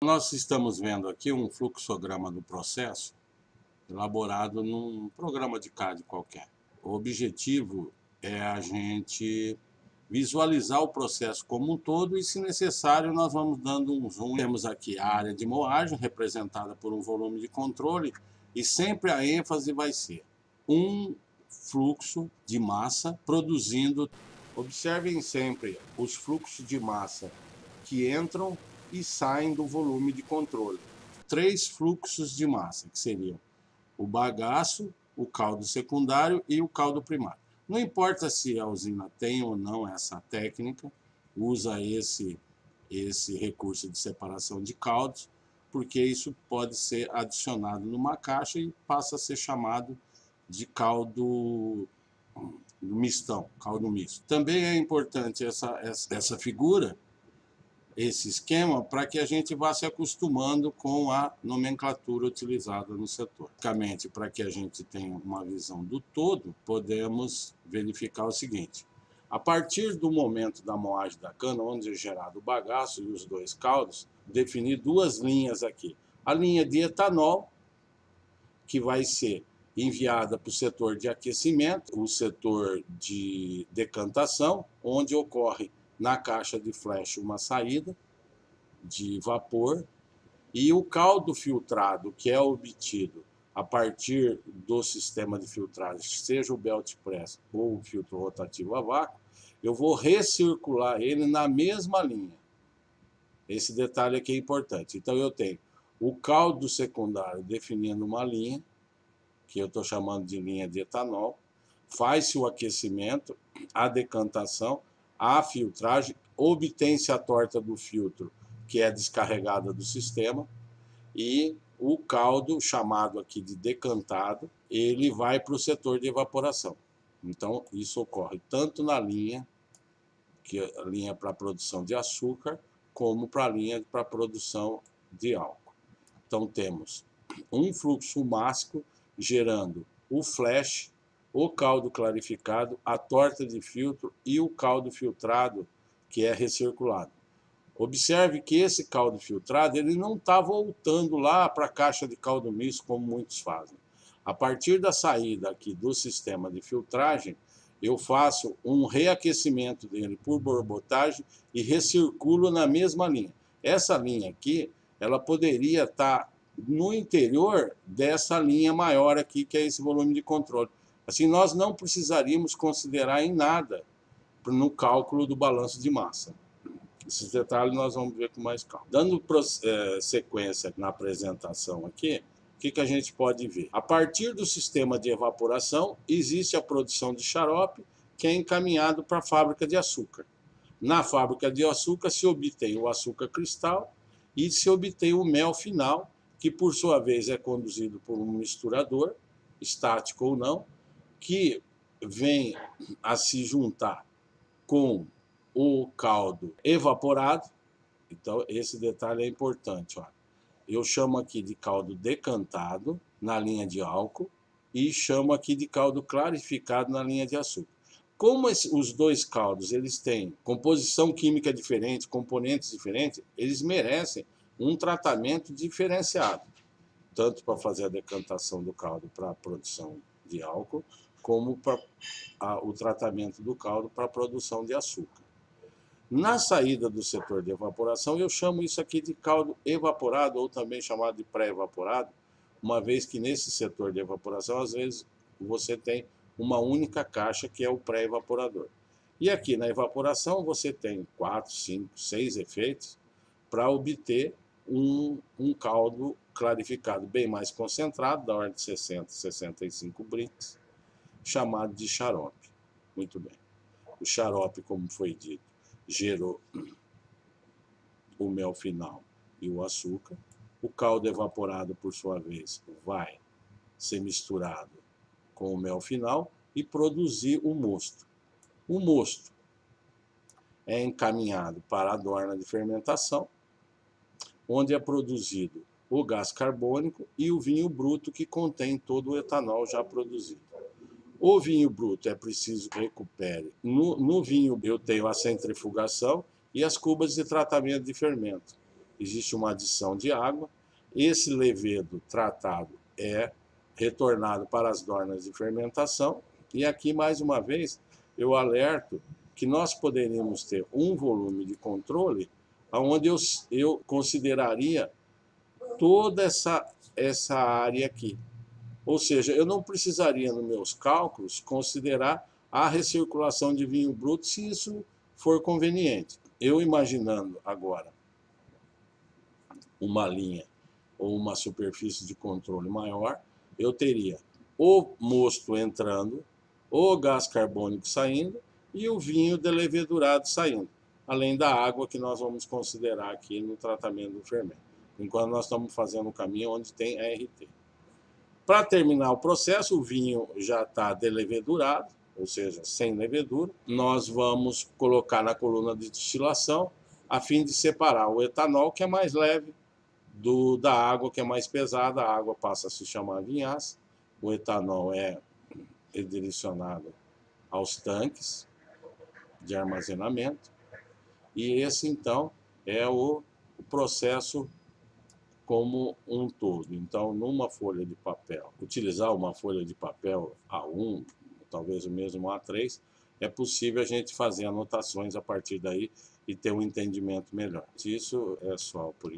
Nós estamos vendo aqui um fluxograma do processo elaborado num programa de CAD qualquer. O objetivo é a gente visualizar o processo como um todo e, se necessário, nós vamos dando um zoom. Temos aqui a área de moagem, representada por um volume de controle, e sempre a ênfase vai ser um fluxo de massa produzindo. Observem sempre os fluxos de massa que entram e saem do volume de controle. 3 fluxos de massa, que seriam o bagaço, o caldo secundário e o caldo primário. Não importa se a usina tem ou não essa técnica, usa esse recurso de separação de caldos, porque isso pode ser adicionado numa caixa e passa a ser chamado de caldo mistão, caldo misto. Também é importante essa figura, esse esquema, para que a gente vá se acostumando com a nomenclatura utilizada no setor. Basicamente, para que a gente tenha uma visão do todo, podemos verificar o seguinte: a partir do momento da moagem da cana, onde é gerado o bagaço e os 2 caldos, definir 2 linhas aqui. A linha de etanol, que vai ser enviada para o setor de aquecimento, o setor de decantação, onde ocorre na caixa de flash uma saída de vapor, e o caldo filtrado, que é obtido a partir do sistema de filtragem, seja o belt press ou o filtro rotativo a vácuo, eu vou recircular ele na mesma linha. Esse detalhe aqui é importante. Então eu tenho o caldo secundário definindo uma linha, que eu estou chamando de linha de etanol, faz-se o aquecimento, a decantação, a filtragem, obtém-se a torta do filtro, que é descarregada do sistema, e o caldo, chamado aqui de decantado, ele vai para o setor de evaporação. Então, isso ocorre tanto na linha, que é a linha para a produção de açúcar, como para a linha para a produção de álcool. Então, temos um fluxo mássico gerando o flash, o caldo clarificado, a torta de filtro e o caldo filtrado, que é recirculado. Observe que esse caldo filtrado ele não está voltando lá para a caixa de caldo misto, como muitos fazem. A partir da saída aqui do sistema de filtragem, eu faço um reaquecimento dele por borbotagem e recirculo na mesma linha. Essa linha aqui, ela poderia estar no interior dessa linha maior aqui, que é esse volume de controle. Assim, nós não precisaríamos considerar em nada no cálculo do balanço de massa. Esses detalhes nós vamos ver com mais calma. Dando sequência na apresentação aqui, o que a gente pode ver? A partir do sistema de evaporação, existe a produção de xarope, que é encaminhado para a fábrica de açúcar. Na fábrica de açúcar se obtém o açúcar cristal e se obtém o mel final, que por sua vez é conduzido por um misturador, estático ou não, que vem a se juntar com o caldo evaporado. Então, esse detalhe é importante. Ó. Eu chamo aqui de caldo decantado na linha de álcool e chamo aqui de caldo clarificado na linha de açúcar. Como os 2 caldos eles têm composição química diferente, componentes diferentes, eles merecem um tratamento diferenciado, tanto para fazer a decantação do caldo para a produção de álcool, como para o tratamento do caldo para a produção de açúcar. Na saída do setor de evaporação, eu chamo isso aqui de caldo evaporado, ou também chamado de pré-evaporado, uma vez que nesse setor de evaporação, às vezes, você tem uma única caixa, que é o pré-evaporador. E aqui na evaporação, você tem 4, 5, 6 efeitos para obter um caldo clarificado bem mais concentrado, da ordem de 60, 65 brix, chamado de xarope. Muito bem. O xarope, como foi dito, gerou o mel final e o açúcar. O caldo evaporado, por sua vez, vai ser misturado com o mel final e produzir o mosto. O mosto é encaminhado para a adorna de fermentação, onde é produzido o gás carbônico e o vinho bruto, que contém todo o etanol já produzido. O vinho bruto é preciso que recupere. No vinho eu tenho a centrifugação e as cubas de tratamento de fermento. existe uma adição de água, esse levedo tratado é retornado para as dornas de fermentação, e aqui, mais uma vez, eu alerto que nós poderíamos ter um volume de controle onde eu consideraria toda essa área aqui. Ou seja, eu não precisaria, nos meus cálculos, considerar a recirculação de vinho bruto se isso for conveniente. Eu imaginando agora uma linha ou uma superfície de controle maior, eu teria o mosto entrando, o gás carbônico saindo e o vinho delevedurado saindo, além da água que nós vamos considerar aqui no tratamento do fermento, enquanto nós estamos fazendo um caminho onde tem ART. Para terminar o processo, o vinho já está delevedurado, ou seja, sem levedura. Nós vamos colocar na coluna de destilação a fim de separar o etanol, que é mais leve, da água, que é mais pesada. A água passa a se chamar vinhaça. O etanol é direcionado aos tanques de armazenamento. E esse, então, é o processo como um todo. Então, numa folha de papel, utilizar uma folha de papel A1, talvez o mesmo A3, é possível a gente fazer anotações a partir daí e ter um entendimento melhor. Isso é só por enquanto.